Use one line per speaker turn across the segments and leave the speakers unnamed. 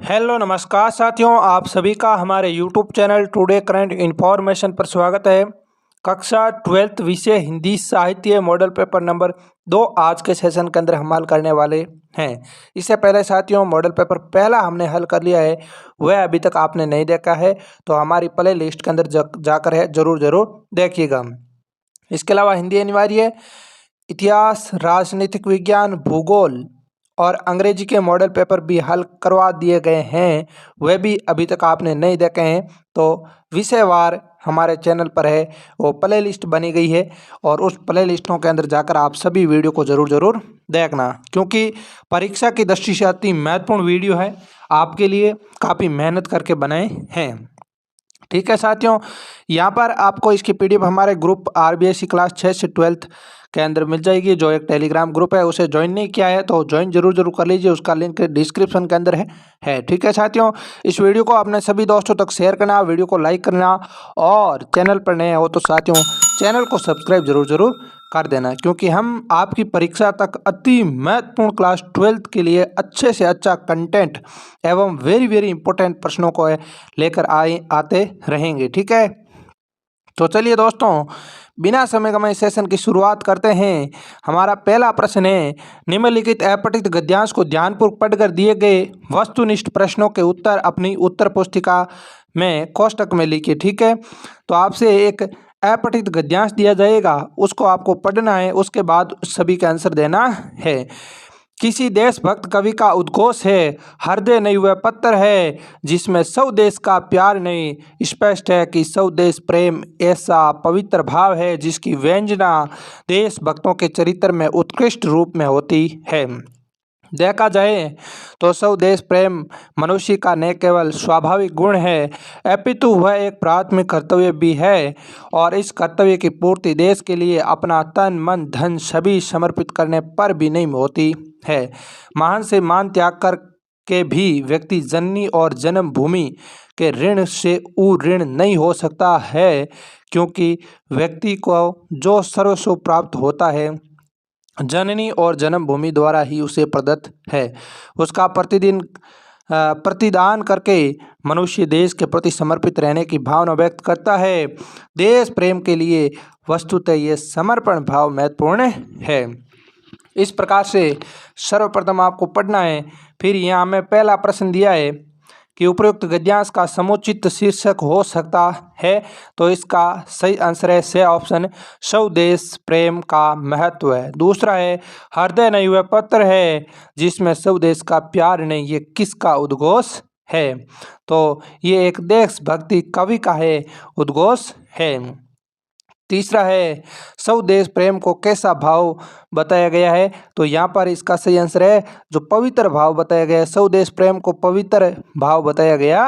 Hello नमस्कार साथियों, आप सभी का हमारे YouTube channel today current information पर स्वागत है। कक्षा 12th विषय हिंदी साहित्य मॉडल पेपर नंबर 2 आज के सेशन के अंदर हम हल करने वाले हैं। इससे पहले साथियों, मॉडल पेपर पहला हमने हल कर लिया है, वह अभी तक आपने नहीं देखा है तो हमारी प्ले लिस्ट के अंदर जाकर है जरूर देखिएगा। इसके अलावा हिंदी अनिवार्य, इतिहास, राजनीतिक विज्ञान, भूगोल और अंग्रेजी के मॉडल पेपर भी हल करवा दिए गए हैं, वह भी अभी तक आपने नहीं देखे हैं तो विषयवार हमारे चैनल पर है वो प्ले लिस्ट बनी गई है और उस प्ले लिस्टों के अंदर जाकर आप सभी वीडियो को ज़रूर देखना, क्योंकि परीक्षा की दृष्टि से अति महत्वपूर्ण वीडियो है, आपके लिए काफ़ी मेहनत करके बनाए हैं। ठीक है साथियों, यहाँ पर आपको इसकी पीडीएफ हमारे ग्रुप आरबीएससी क्लास 6 से 12th के अंदर मिल जाएगी, जो एक टेलीग्राम ग्रुप है। उसे ज्वाइन नहीं किया है तो ज्वाइन जरूर कर लीजिए, उसका लिंक डिस्क्रिप्शन के अंदर है। ठीक है साथियों, इस वीडियो को अपने सभी दोस्तों तक शेयर करना, वीडियो को लाइक करना और चैनल पर नए हो तो साथियों चैनल को सब्सक्राइब जरूर कर देना, क्योंकि हम आपकी परीक्षा तक अति महत्वपूर्ण क्लास 12th के लिए अच्छे से अच्छा कंटेंट एवं वेरी इंपॉर्टेंट प्रश्नों को लेकर आते रहेंगे। ठीक है, तो चलिए दोस्तों बिना समय गवाए सेशन की शुरुआत करते हैं। हमारा पहला प्रश्न है, निम्नलिखित अपठित गद्यांश को ध्यानपूर्वक पढ़कर दिए गए वस्तुनिष्ठ प्रश्नों के उत्तर अपनी उत्तर पुस्तिका में कोष्टक में लिखिए। ठीक है, तो आपसे एक अपठित गद्यांश दिया जाएगा, उसको आपको पढ़ना है, उसके बाद सभी का आंसर देना है। किसी देशभक्त कवि का उद्घोष है, हृदय नहीं वह पत्थर है जिसमें सौ देश का प्यार नहीं। स्पष्ट है कि सौ देश प्रेम ऐसा पवित्र भाव है जिसकी व्यंजना देशभक्तों के चरित्र में उत्कृष्ट रूप में होती है। देखा जाए तो सौ देश प्रेम मनुष्य का न केवल स्वाभाविक गुण है, अपितु वह एक प्राथमिक कर्तव्य भी है और इस कर्तव्य की पूर्ति देश के लिए अपना तन मन धन सभी समर्पित करने पर भी नहीं होती है। महान से मान त्याग कर के भी व्यक्ति जननी और जन्मभूमि के ऋण से ऋण नहीं हो सकता है, क्योंकि व्यक्ति को जो सर्वस्व प्राप्त होता है जननी और जन्मभूमि द्वारा ही उसे प्रदत्त है। उसका प्रतिदान करके मनुष्य देश के प्रति समर्पित रहने की भावना व्यक्त करता है। देश प्रेम के लिए वस्तुतः ये समर्पण भाव महत्वपूर्ण है। इस प्रकार से सर्वप्रथम आपको पढ़ना है। फिर यहाँ हमें पहला प्रश्न दिया है कि उपयुक्त गद्यांश का समुचित शीर्षक हो सकता है, तो इसका सही आंसर है से ऑप्शन स्वदेश प्रेम का महत्व है। दूसरा है हृदय नहीं वह पत्र है जिसमें स्वदेश का प्यार नहीं, ये किसका उद्घोष है? तो ये एक देशभक्ति कवि का है उद्घोष है। तीसरा है स्वदेश प्रेम को कैसा भाव बताया गया है, तो यहाँ पर इसका सही आंसर है जो पवित्र भाव बताया गया है, स्वदेश प्रेम को पवित्र भाव बताया गया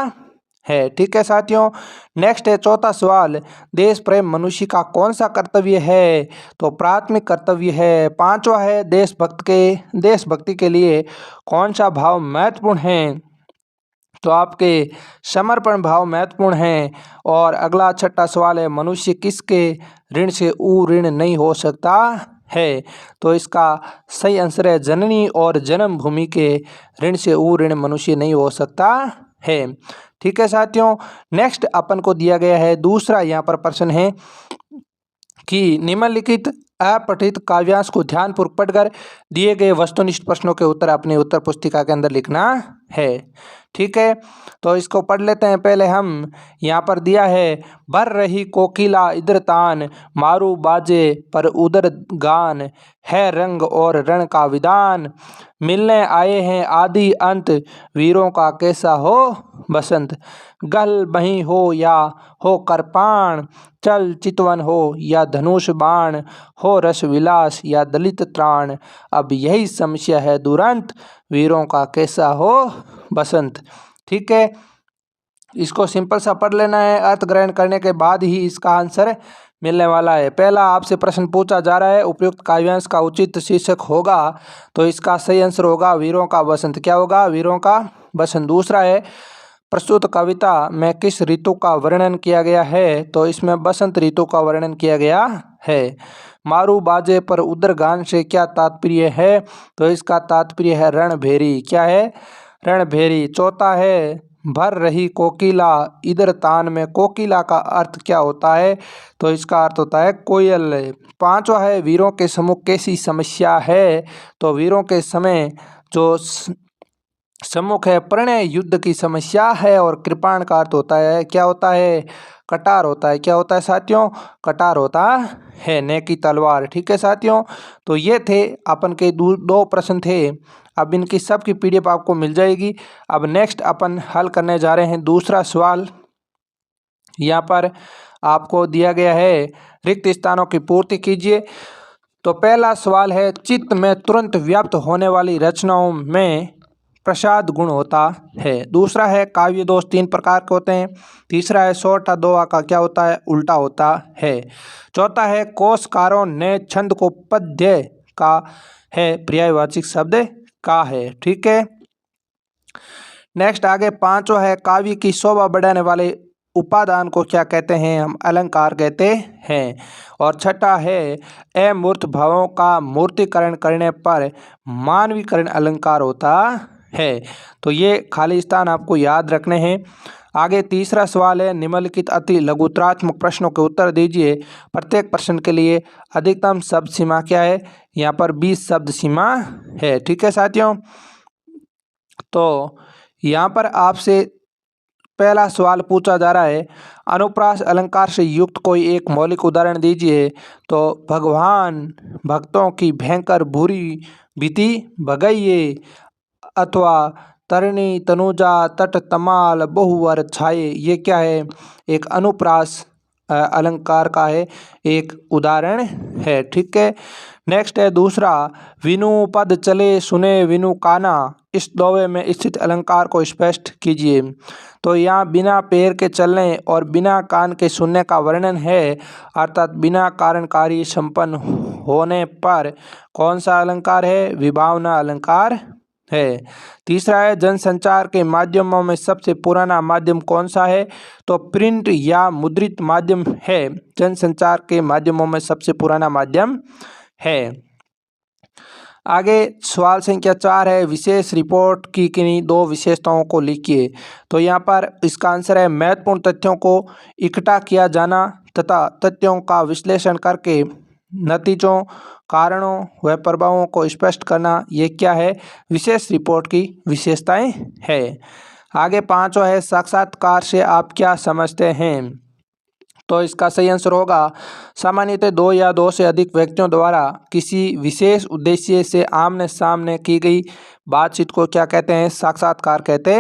है। ठीक है साथियों, नेक्स्ट है चौथा सवाल, देश प्रेम मनुष्य का कौन सा कर्तव्य है, तो प्राथमिक कर्तव्य है। पांचवा है देशभक्ति के लिए कौन सा भाव महत्वपूर्ण है, तो आपके समर्पण भाव महत्वपूर्ण हैं। और अगला छठा सवाल है मनुष्य किसके ऋण से ऋण नहीं हो सकता है, तो इसका सही आंसर है जननी और जन्मभूमि के ऋण से ऋण मनुष्य नहीं हो सकता है। ठीक है साथियों, नेक्स्ट अपन को दिया गया है दूसरा यहाँ पर प्रश्न है कि निम्नलिखित अपठित काव्यांश को ध्यानपूर्वक पढ़कर दिए गए वस्तुनिष्ठ प्रश्नों के उत्तर अपनी उत्तर पुस्तिका के अंदर लिखना है। ठीक है, तो इसको पढ़ लेते हैं। पहले हम यहाँ पर दिया है, भर रही कोकिला इधर तान, मारू बाजे पर उधर गान, है रंग और रण का विधान, मिलने आए हैं आदि अंत, वीरों का कैसा हो बसंत, गल बही हो या हो कृपाण, चल चितवन हो या धनुष बाण, हो रस विलास या दलित त्राण, अब यही समस्या है दुरंत, वीरों का कैसा हो बसंत। ठीक है, इसको सिंपल सा पढ़ लेना है, अर्थ ग्रहण करने के बाद ही इसका आंसर मिलने वाला है। पहला आपसे प्रश्न पूछा जा रहा है उपयुक्त काव्यांश का उचित शीर्षक होगा, तो इसका सही आंसर होगा वीरों का बसंत। क्या होगा? वीरों का बसंत। दूसरा है प्रस्तुत कविता में किस ऋतु का वर्णन किया गया है, तो इसमें बसंत ऋतु का वर्णन किया गया है। मारू बाजे पर उदर गान से क्या तात्पर्य है, तो इसका तात्पर्य है रणभेरी। क्या है? रणभेरी। चौथा है भर रही कोकिला इधर तान में। कोकिला का अर्थ क्या होता है? तो इसका अर्थ होता है कोयल। पांचवा है वीरों के सम्मुख कैसी समस्या है? तो वीरों के समय जो सम्मुख है प्रणय युद्ध की समस्या है। और कृपाण का अर्थ होता है, क्या होता है? कटार होता है। क्या होता है साथियों? कटार होता है, ने की तलवार। ठीक है साथियों, तो ये थे अपन के दो प्रश्न थे। अब इनकी सबकी पीडीएफ आपको मिल जाएगी। अब नेक्स्ट अपन हल करने जा रहे हैं दूसरा सवाल। यहाँ पर आपको दिया गया है रिक्त स्थानों की पूर्ति कीजिए। तो पहला सवाल है चित्त में तुरंत व्याप्त होने वाली रचनाओं में प्रसाद गुण होता है। दूसरा है काव्य दोष 3 प्रकार के होते हैं। तीसरा है सोटा दोहा का क्या होता है? उल्टा होता है। चौथा है कोशकारों ने छंद को पद्य का है पर्यायवाची शब्द का है। ठीक है, नेक्स्ट आगे पांचवा है काव्य की शोभा बढ़ाने वाले उपादान को क्या कहते हैं? हम अलंकार कहते हैं। और छठा है अमूर्त भावों का मूर्तिकरण करने पर मानवीकरण अलंकार होता है। तो ये खाली स्थान आपको याद रखने हैं। आगे तीसरा सवाल है निम्नलिखित अति लघुत्रात्मक प्रश्नों के उत्तर दीजिए। प्रत्येक प्रश्न के लिए अधिकतम शब्द सीमा क्या है? यहाँ पर 20 शब्द सीमा है। ठीक है साथियों, तो यहाँ पर आपसे पहला सवाल पूछा जा रहा है अनुप्रास अलंकार से युक्त कोई एक मौलिक उदाहरण दीजिए। तो भगवान भक्तों की भयंकर बुरी भीति भगाइए, अथवा तरणी तनुजा तट तमाल बहुवर छाए। ये क्या है? एक अनुप्रास अलंकार का है, एक उदाहरण है। ठीक है, नेक्स्ट है दूसरा विनु पद चले सुने विनु काना। इस दोहे में स्थित अलंकार को स्पष्ट कीजिए। तो यहाँ बिना पैर के चलने और बिना कान के सुनने का वर्णन है, अर्थात बिना कारणकारी संपन्न होने पर कौन सा अलंकार है? विभावना अलंकार है। तीसरा है जनसंचार के माध्यमों में सबसे पुराना माध्यम कौन सा है? तो प्रिंट या मुद्रित माध्यम है जनसंचार के माध्यमों में सबसे पुराना माध्यम है। आगे सवाल संख्या 4 है विशेष रिपोर्ट की किन्हीं दो विशेषताओं को लिखिए। तो यहाँ पर इसका आंसर है महत्वपूर्ण तथ्यों को इकट्ठा किया जाना तथा तथ्यों का विश्लेषण करके नतीजों, कारणों व प्रभावों को स्पष्ट करना। ये क्या है? विशेष रिपोर्ट की विशेषताएं है। आगे पांचवा है साक्षात्कार से आप क्या समझते हैं? तो इसका सही आंसर होगा सामान्यतः दो या दो से अधिक व्यक्तियों द्वारा किसी विशेष उद्देश्य से आमने सामने की गई बातचीत को क्या कहते हैं? साक्षात्कार कहते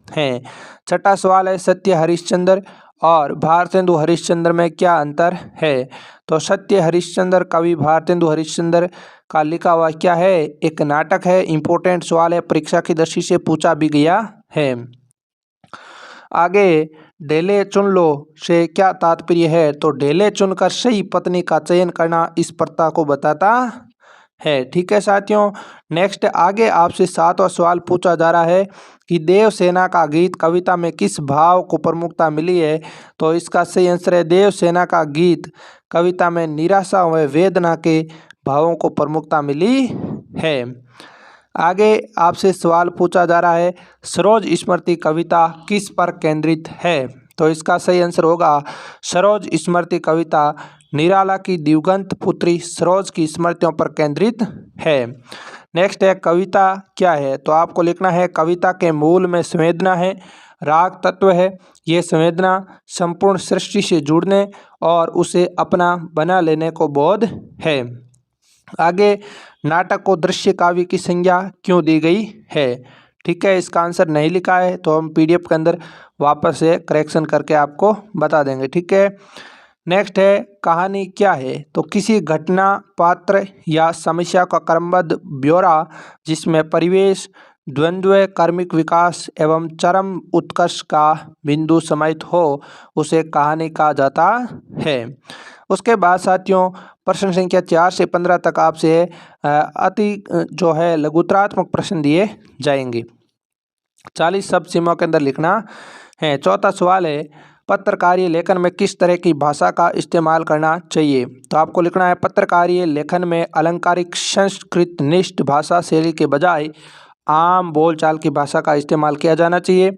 हैं। छठा सवाल है सत्य हरिश्चंद्र और भारतेंदु हरिश्चंद्र में क्या अंतर है? तो सत्य हरिश्चंद्र कवि भारतेंदु हरिश्चंद्र का लिखा हुआ क्या है? एक नाटक है। इंपॉर्टेंट सवाल है, परीक्षा की दृष्टि से पूछा भी गया है। आगे ढेले चुन लो से क्या तात्पर्य है? तो ढेले चुनकर सही पत्नी का चयन करना इस प्रथा को बताता है। ठीक है साथियों, नेक्स्ट आगे आपसे 7वां सवाल पूछा जा रहा है कि देवसेना का गीत कविता में किस भाव को प्रमुखता मिली है? तो इसका सही आंसर है देवसेना का गीत कविता में निराशा व वेदना के भावों को प्रमुखता मिली है। आगे आपसे सवाल पूछा जा रहा है सरोज स्मृति कविता किस पर केंद्रित है? तो इसका सही आंसर होगा सरोज स्मृति कविता निराला की दिवंगत पुत्री सरोज की स्मृतियों पर केंद्रित है। नेक्स्ट है कविता क्या है? तो आपको लिखना है कविता के मूल में संवेदना है, राग तत्व है। ये संवेदना संपूर्ण सृष्टि से जुड़ने और उसे अपना बना लेने को बोध है। आगे नाटक को दृश्य काव्य की संज्ञा क्यों दी गई है? ठीक है, इसका आंसर नहीं लिखा है तो हम पीडीएफ के अंदर वापस से करेक्शन करके आपको बता देंगे। ठीक है, नेक्स्ट है कहानी क्या है? तो किसी घटना, पात्र या समस्या का क्रमबद्ध ब्यौरा जिसमें परिवेश, द्वंद्व, कार्मिक विकास एवं चरम उत्कर्ष का बिंदु समाहित हो उसे कहानी कहा जाता है। उसके बाद साथियों प्रश्न संख्या 4 से 15 तक आपसे अति जो है लघुत्रात्मक प्रश्न दिए जाएंगे। 40 शब्द सीमा के अंदर लिखना है। चौथा सवाल है पत्रकारीय लेखन में किस तरह की भाषा का इस्तेमाल करना चाहिए? तो आपको लिखना है पत्रकारीय लेखन में अलंकारिक संस्कृत निष्ठ भाषा शैली के बजाय आम बोलचाल की भाषा का इस्तेमाल किया जाना चाहिए।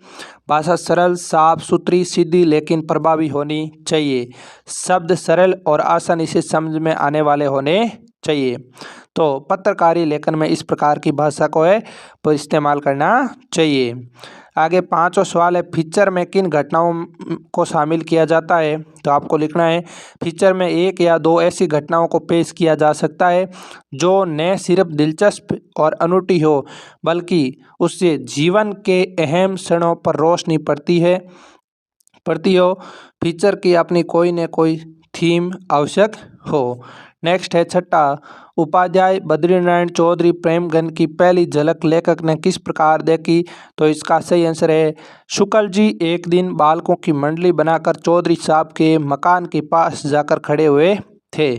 भाषा सरल, साफ सुथरी, सीधी लेकिन प्रभावी होनी चाहिए। शब्द सरल और आसानी से समझ में आने वाले होने चाहिए। तो पत्रकारी लेखन में इस प्रकार की भाषा को इस्तेमाल करना चाहिए। आगे पांचवा सवाल है, फीचर में किन घटनाओं को शामिल किया जाता है? तो आपको लिखना है, फीचर में एक या दो ऐसी घटनाओं को पेश किया जा सकता है जो न सिर्फ दिलचस्प और अनूठी हो बल्कि उससे जीवन के अहम क्षणों पर रोशनी पड़ती हो। फीचर की अपनी कोई न कोई थीम आवश्यक हो। नेक्स्ट है छठा, उपाध्याय बद्रीनारायण चौधरी प्रेमगंज की पहली झलक लेखक ने किस प्रकार देखी? तो इसका सही आंसर है, शुक्ल जी एक दिन बालकों की मंडली बनाकर चौधरी साहब के मकान के पास जाकर खड़े हुए थे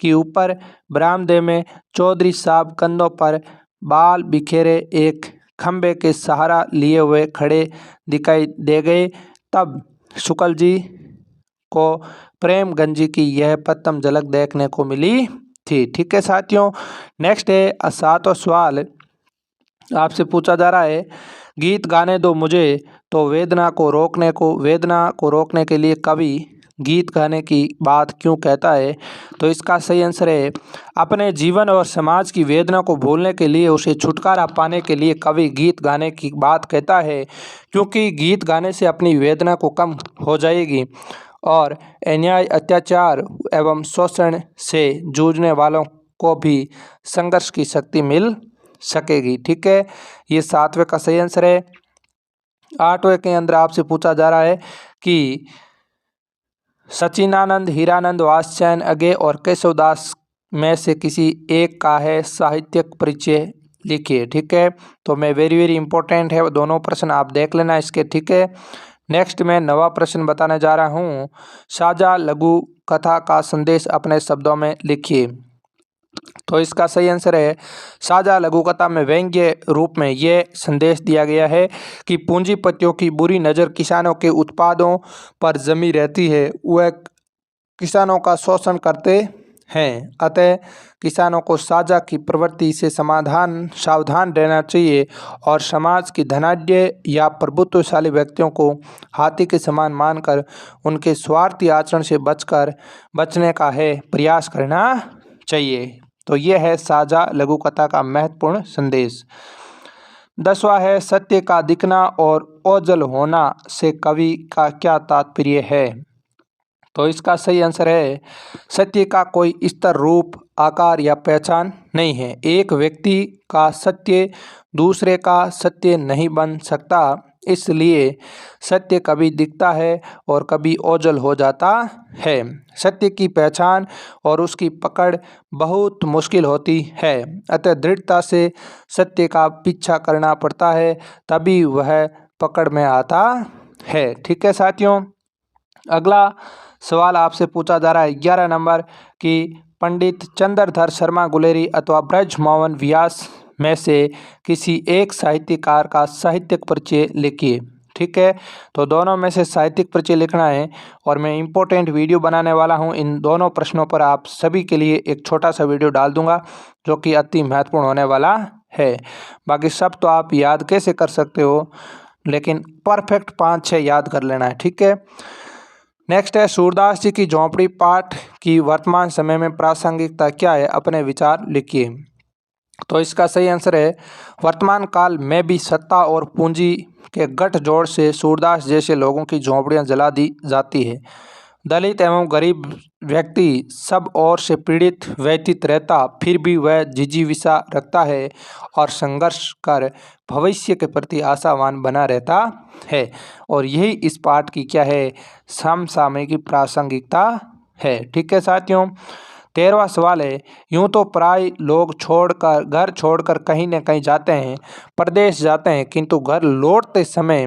कि ऊपर बरामदे में चौधरी साहब कंधों पर बाल बिखेरे एक खंबे के सहारा लिए हुए खड़े दिखाई दे गए। तब शुक्ल जी को प्रेमगंज की यह प्रथम झलक देखने को मिली थी। ठीक है साथियों, नेक्स्ट है सातवां सवाल आपसे पूछा जा रहा है, गीत गाने दो मुझे। तो वेदना को रोकने के लिए कवि गीत गाने की बात क्यों कहता है? तो इसका सही आंसर है, अपने जीवन और समाज की वेदना को भूलने के लिए, उसे छुटकारा पाने के लिए कवि गीत गाने की बात कहता है, क्योंकि गीत गाने से अपनी वेदना को कम हो जाएगी और अन्याय, अत्याचार एवं शोषण से जूझने वालों को भी संघर्ष की शक्ति मिल सकेगी। ठीक है, ये सातवें का सही आंसर है। आठवें के अंदर आपसे पूछा जा रहा है कि सचिनानंद, हीरानंद, वात्स्यायन, अज्ञे और केशवदास में से किसी एक का है साहित्यिक परिचय लिखिए। ठीक है, तो मैं वेरी इंपॉर्टेंट है, दोनों प्रश्न आप देख लेना इसके। ठीक है, नेक्स्ट मैं नवा प्रश्न बताने जा रहा हूँ, साझा लघु कथा का संदेश अपने शब्दों में लिखिए। तो इसका सही आंसर है, साझा लघु कथा में व्यंग्य रूप में ये संदेश दिया गया है कि पूंजीपतियों की बुरी नज़र किसानों के उत्पादों पर जमी रहती है, वह किसानों का शोषण करते हैं, अतः किसानों को साझा की प्रवृत्ति से सावधान रहना चाहिए और समाज की धनाढ्य या प्रभुत्वशाली व्यक्तियों को हाथी के समान मानकर उनके स्वार्थी आचरण से बचने का प्रयास करना चाहिए। तो यह है साझा लघु कथा का महत्वपूर्ण संदेश। 10वां है, सत्य का दिखना और ओझल होना से कवि का क्या तात्पर्य है? तो इसका सही आंसर है, सत्य का कोई स्तर, रूप, आकार या पहचान नहीं है। एक व्यक्ति का सत्य दूसरे का सत्य नहीं बन सकता, इसलिए सत्य कभी दिखता है और कभी ओझल हो जाता है। सत्य की पहचान और उसकी पकड़ बहुत मुश्किल होती है, अतः दृढ़ता से सत्य का पीछा करना पड़ता है, तभी वह पकड़ में आता है। ठीक है साथियों, अगला सवाल आपसे पूछा जा रहा है 11 नंबर कि पंडित चंद्रधर शर्मा गुलेरी अथवा ब्रजमोहन व्यास में से किसी एक साहित्यकार का साहित्यिक परिचय लिखिए। ठीक है, तो दोनों में से साहित्यिक परिचय लिखना है और मैं इम्पोर्टेंट वीडियो बनाने वाला हूं इन दोनों प्रश्नों पर। आप सभी के लिए एक छोटा सा वीडियो डाल दूंगा जो कि अति महत्वपूर्ण होने वाला है। बाकी सब तो आप याद कैसे कर सकते हो, लेकिन परफेक्ट 5-6 याद कर लेना है। ठीक है, नेक्स्ट है, सूरदास जी की झोंपड़ी पाठ की वर्तमान समय में प्रासंगिकता क्या है? अपने विचार लिखिए। तो इसका सही आंसर है, वर्तमान काल में भी सत्ता और पूंजी के गठजोड़ से सूरदास जैसे लोगों की झोंपड़ियां जला दी जाती है। दलित एवं गरीब व्यक्ति सब ओर से पीड़ित व्यतीत रहता, फिर भी वह जिजीविषा रखता है और संघर्ष कर भविष्य के प्रति आशावान बना रहता है। और यही इस पाठ की क्या है, समसामयिक प्रासंगिकता है। ठीक है साथियों, 13वां सवाल है, यूं तो प्राय लोग घर छोड़कर कहीं न कहीं जाते हैं, प्रदेश जाते हैं, किंतु घर लौटते समय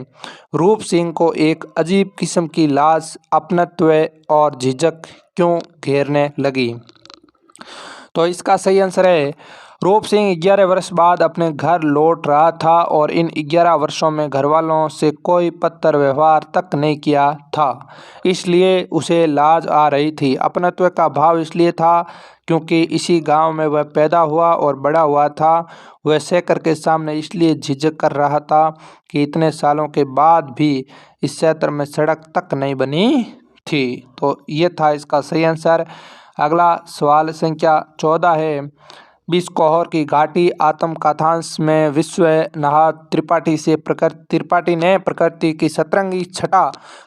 रूप सिंह को एक अजीब किस्म की लाज, अपनत्व और झिझक क्यों घेरने लगी? तो इसका सही आंसर है, रूप सिंह 11 वर्ष बाद अपने घर लौट रहा था और इन 11 वर्षों में घरवालों से कोई पत्र व्यवहार तक नहीं किया था, इसलिए उसे लाज आ रही थी। अपनत्व का भाव इसलिए था क्योंकि इसी गांव में वह पैदा हुआ और बड़ा हुआ था। वह शेखर के सामने इसलिए झिझक कर रहा था कि इतने सालों के बाद भी इस क्षेत्र में सड़क तक नहीं बनी थी। तो ये था इसका सही आंसर। अगला सवाल संख्या 14 है। बिस्कोहर की घाटी आत्मकथांश में विश्वनाथ त्रिपाठी ने प्रकृति की सतरंगी छटा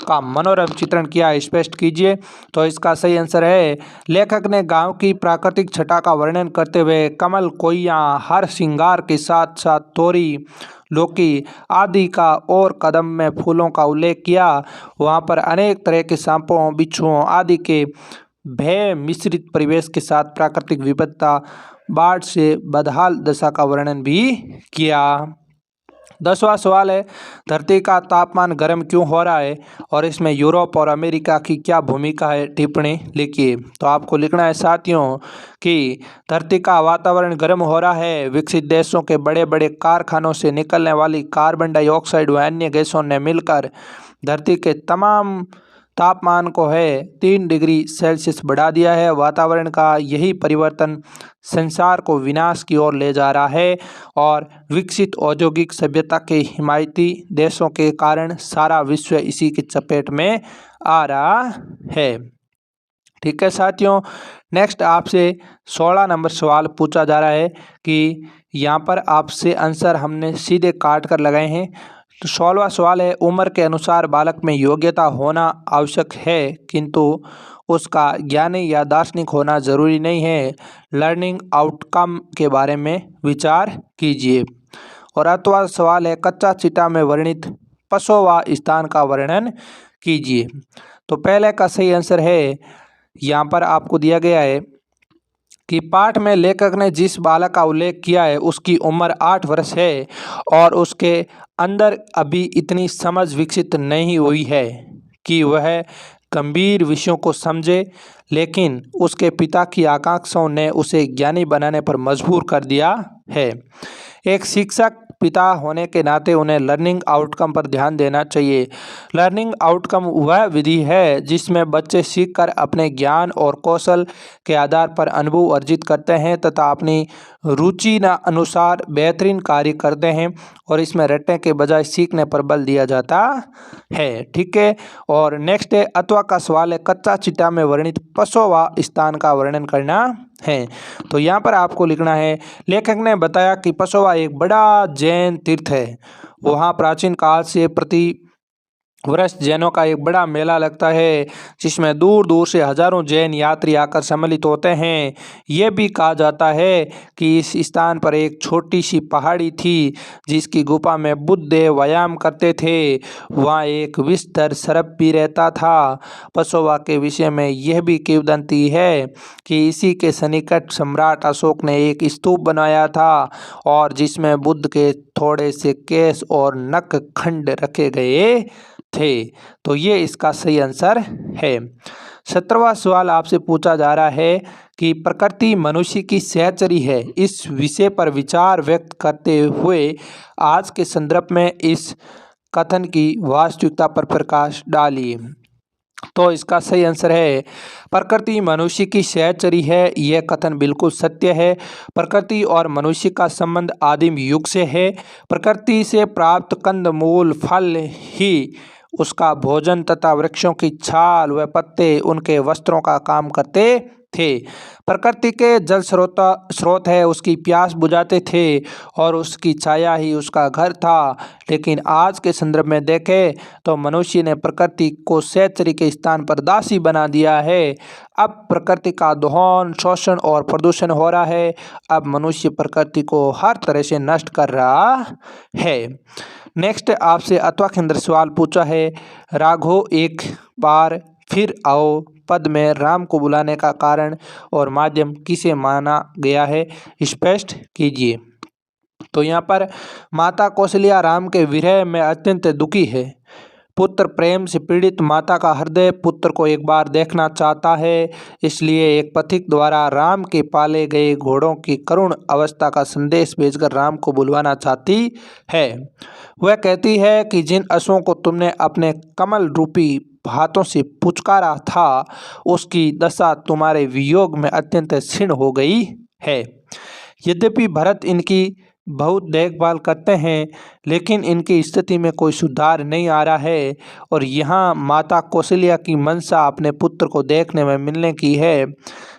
का मनोरम चित्रण किया है, स्पष्ट कीजिए। तो इसका सही आंसर है, लेखक ने गांव की प्राकृतिक छटा का वर्णन करते हुए कमल, कोइया, हर श्रृंगार के साथ साथ तोरी, लौकी आदि का और कदम में फूलों का उल्लेख किया। वहाँ पर अनेक तरह के सांपों, बिच्छुओं आदि के भय मिश्रित परिवेश के साथ प्राकृतिक विविधता, बाढ़ से बदहाल दशा का वर्णन भी किया। 10वां सवाल है, धरती का तापमान गर्म क्यों हो रहा है और इसमें यूरोप और अमेरिका की क्या भूमिका है, टिप्पणी लिखिए। तो आपको लिखना है साथियों कि धरती का वातावरण गर्म हो रहा है। विकसित देशों के बड़े बड़े कारखानों से निकलने वाली कार्बन डाइऑक्साइड व अन्य गैसों ने मिलकर धरती के तमाम तापमान को है 3 डिग्री सेल्सियस बढ़ा दिया है। वातावरण का यही परिवर्तन संसार को विनाश की ओर ले जा रहा है और विकसित औद्योगिक सभ्यता के हिमायती देशों के कारण सारा विश्व इसी की चपेट में आ रहा है। ठीक है साथियों, नेक्स्ट आपसे 16 नंबर सवाल पूछा जा रहा है कि यहाँ पर आपसे आंसर हमने सीधे काट कर लगाए हैं। तो 16वां सवाल है, उम्र के अनुसार बालक में योग्यता होना आवश्यक है किंतु उसका ज्ञानी या दार्शनिक होना जरूरी नहीं है। लर्निंग आउटकम के बारे में विचार कीजिए। और 8वां सवाल है, कच्चा चिटा में वर्णित पसोवा स्थान का वर्णन कीजिए। तो पहले का सही आंसर है, यहाँ पर आपको दिया गया है कि पाठ में लेखक ने जिस बालक का उल्लेख किया है उसकी उम्र 8 वर्ष है और उसके अंदर अभी इतनी समझ विकसित नहीं हुई है कि वह गंभीर विषयों को समझे, लेकिन उसके पिता की आकांक्षाओं ने उसे ज्ञानी बनाने पर मजबूर कर दिया है। एक शिक्षक पिता होने के नाते उन्हें लर्निंग आउटकम पर ध्यान देना चाहिए। लर्निंग आउटकम वह विधि है जिसमें बच्चे सीखकर अपने ज्ञान और कौशल के आधार पर अनुभव अर्जित करते हैं तथा अपनी रुचि अनुसार बेहतरीन कार्य करते हैं और इसमें रटने के बजाय सीखने पर बल दिया जाता है। ठीक है। और नेक्स्ट है, अथवा का सवाल है, कच्चा चिटा में वर्णित पसोवा स्थान का वर्णन करना है। तो यहाँ पर आपको लिखना है, लेखक ने बताया कि पसोवा एक बड़ा जैन तीर्थ है। वहाँ प्राचीन काल से प्रति वर्ष जैनों का एक बड़ा मेला लगता है जिसमें दूर दूर से हजारों जैन यात्री आकर सम्मिलित होते हैं। ये भी कहा जाता है कि इस स्थान पर एक छोटी सी पहाड़ी थी जिसकी गुफा में बुद्ध व्यायाम करते थे। वहाँ एक विषधर सर्प भी रहता था। पसोवा के विषय में यह भी किंवदंती है कि इसी के सन्निकट सम्राट अशोक ने एक स्तूप बनाया था और जिसमें बुद्ध के थोड़े से केश और नख खंड रखे गए थे। तो ये इसका सही आंसर है। 17वां सवाल आपसे पूछा जा रहा है कि प्रकृति मनुष्य की सहचरी है। इस विषय पर विचार व्यक्त करते हुए आज के संदर्भ में इस कथन की वास्तविकता पर प्रकाश डालिए। तो इसका सही आंसर है, प्रकृति मनुष्य की सहचरी है। यह कथन बिल्कुल सत्य है। प्रकृति और मनुष्य का संबंध आदिम युग से है। प्रकृति से प्राप्त कंदमूल, फल ही उसका भोजन तथा वृक्षों की छाल व पत्ते उनके वस्त्रों का काम करते थे। प्रकृति के जल स्रोत है उसकी प्यास बुझाते थे और उसकी छाया ही उसका घर था। लेकिन आज के संदर्भ में देखें तो मनुष्य ने प्रकृति को सहचरी के स्थान पर दासी बना दिया है। अब प्रकृति का दोहन, शोषण और प्रदूषण हो रहा है। अब मनुष्य प्रकृति को हर तरह से नष्ट कर रहा है। नेक्स्ट आपसे अथवा केंद्र सवाल पूछा है, राघो एक बार फिर आओ पद में राम को बुलाने का कारण और माध्यम किसे माना गया है, स्पष्ट कीजिए। तो यहाँ पर माता कौशल्या राम के विरह में अत्यंत दुखी है। पुत्र प्रेम से पीड़ित माता का हृदय पुत्र को एक बार देखना चाहता है, इसलिए एक पथिक द्वारा राम के पाले गए घोड़ों की करुण अवस्था का संदेश भेजकर राम को बुलवाना चाहती है। वह कहती है कि जिन अश्वों को तुमने अपने कमल रूपी हाथों से पुचकारा था, उसकी दशा तुम्हारे वियोग में अत्यंत क्षीण हो गई है। यद्यपि भरत इनकी बहुत देखभाल करते हैं, लेकिन इनकी स्थिति में कोई सुधार नहीं आ रहा है और यहाँ माता कौशल्या की मंशा अपने पुत्र को देखने में मिलने की है,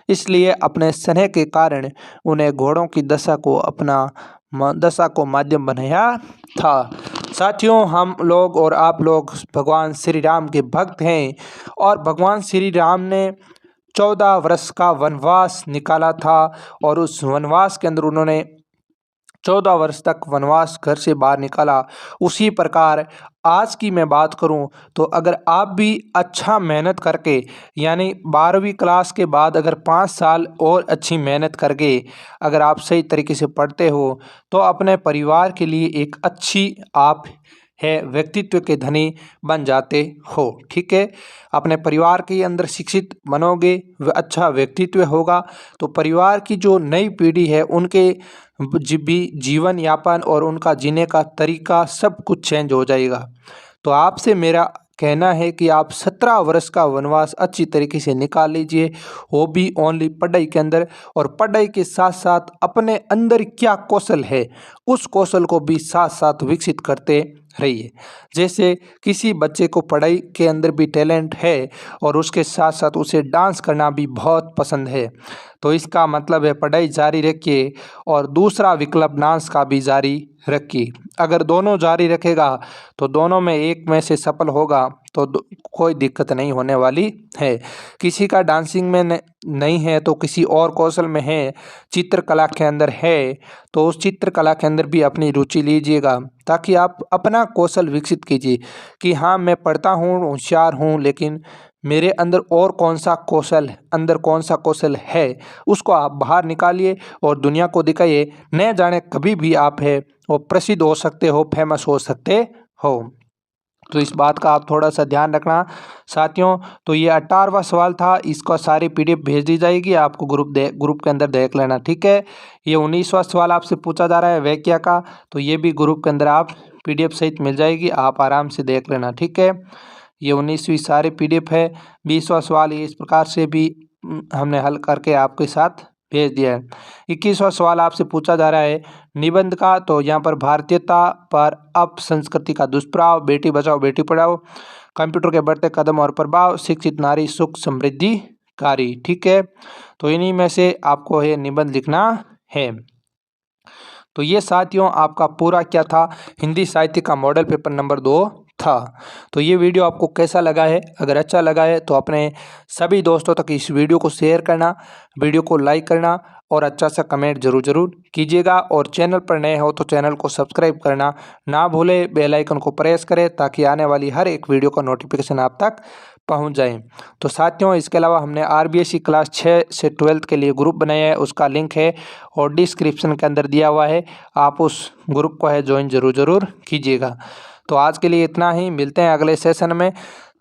इसलिए अपने स्नेह के कारण उन्हें घोड़ों की दशा को माध्यम बनाया था। साथियों, हम लोग और आप लोग भगवान श्री राम के भक्त हैं और भगवान श्री राम ने 14 वर्ष का वनवास निकाला था और उस वनवास के अंदर उन्होंने 14 वर्ष तक वनवास घर से बाहर निकाला। उसी प्रकार आज की मैं बात करूं तो अगर आप भी अच्छा मेहनत करके यानी 12वीं क्लास के बाद अगर 5 साल और अच्छी मेहनत करके अगर आप सही तरीके से पढ़ते हो तो अपने परिवार के लिए एक अच्छी आप है व्यक्तित्व के धनी बन जाते हो। ठीक है, अपने परिवार के अंदर शिक्षित बनोगे, वह अच्छा व्यक्तित्व होगा तो परिवार की जो नई पीढ़ी है उनके भी जीवन यापन और उनका जीने का तरीका सब कुछ चेंज हो जाएगा। तो आपसे मेरा कहना है कि आप 17 वर्ष का वनवास अच्छी तरीके से निकाल लीजिए, वो भी ओनली पढ़ाई के अंदर, और पढ़ाई के साथ साथ अपने अंदर क्या कौशल है उस कौशल को भी साथ साथ विकसित करते रहिए। जैसे किसी बच्चे को पढ़ाई के अंदर भी टैलेंट है और उसके साथ साथ उसे डांस करना भी बहुत पसंद है, तो इसका मतलब है पढ़ाई जारी रखिए और दूसरा विकल्प डांस का भी जारी रखिए। अगर दोनों जारी रखेगा तो दोनों में एक में से सफल होगा तो कोई दिक्कत नहीं होने वाली है। किसी का डांसिंग में नहीं है तो किसी और कौशल में है, चित्रकला के अंदर है तो उस चित्रकला के अंदर भी अपनी रुचि लीजिएगा ताकि आप अपना कौशल विकसित कीजिए कि हाँ मैं पढ़ता हूँ, होशियार हूँ, लेकिन मेरे अंदर और कौन सा कौशल है उसको आप बाहर निकालिए और दुनिया को दिखाइए। न जाने कभी भी आप है वो प्रसिद्ध हो सकते हो, फेमस हो सकते हो। तो इस बात का आप थोड़ा सा ध्यान रखना साथियों। तो ये 18वां सवाल था, इसका सारी पीडीएफ भेज दी जाएगी आपको, ग्रुप के अंदर देख लेना। ठीक है, ये 19वां सवाल आपसे पूछा जा रहा है वाक्य का, तो ये भी ग्रुप के अंदर आप पीडीएफ सहित मिल जाएगी, आप आराम से देख लेना। ठीक है, ये 19वीं सारी पीडीएफ है। 20वां सवाल ये इस प्रकार से भी हमने हल करके आपके साथ भेज दिया है। 21वां सवाल आपसे पूछा जा रहा है निबंध का, तो यहाँ पर भारतीयता पर अपसंस्कृति का दुष्प्रभाव, बेटी बचाओ बेटी पढ़ाओ, कंप्यूटर के बढ़ते कदम और प्रभाव, शिक्षित नारी सुख समृद्धिकारी। ठीक है, तो इन्हीं में से आपको ये निबंध लिखना है। तो ये साथियों आपका पूरा क्या था, हिंदी साहित्य का मॉडल पेपर नंबर 2 था। तो ये वीडियो आपको कैसा लगा है, अगर अच्छा लगा है तो अपने सभी दोस्तों तक इस वीडियो को शेयर करना, वीडियो को लाइक करना और अच्छा सा कमेंट जरूर कीजिएगा। और चैनल पर नए हो तो चैनल को सब्सक्राइब करना ना भूले, बेल आइकन को प्रेस करें ताकि आने वाली हर एक वीडियो का नोटिफिकेशन आप तक पहुंच जाए। तो साथियों इसके अलावा हमने आरबीएसई क्लास 6 से 12th के लिए ग्रुप बनाया है, उसका लिंक है और डिस्क्रिप्शन के अंदर दिया हुआ है, आप उस ग्रुप को है ज्वाइन जरूर कीजिएगा। तो आज के लिए इतना ही, मिलते हैं अगले सेशन में,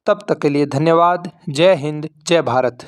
तब तक के लिए धन्यवाद। जय हिंद, जय भारत।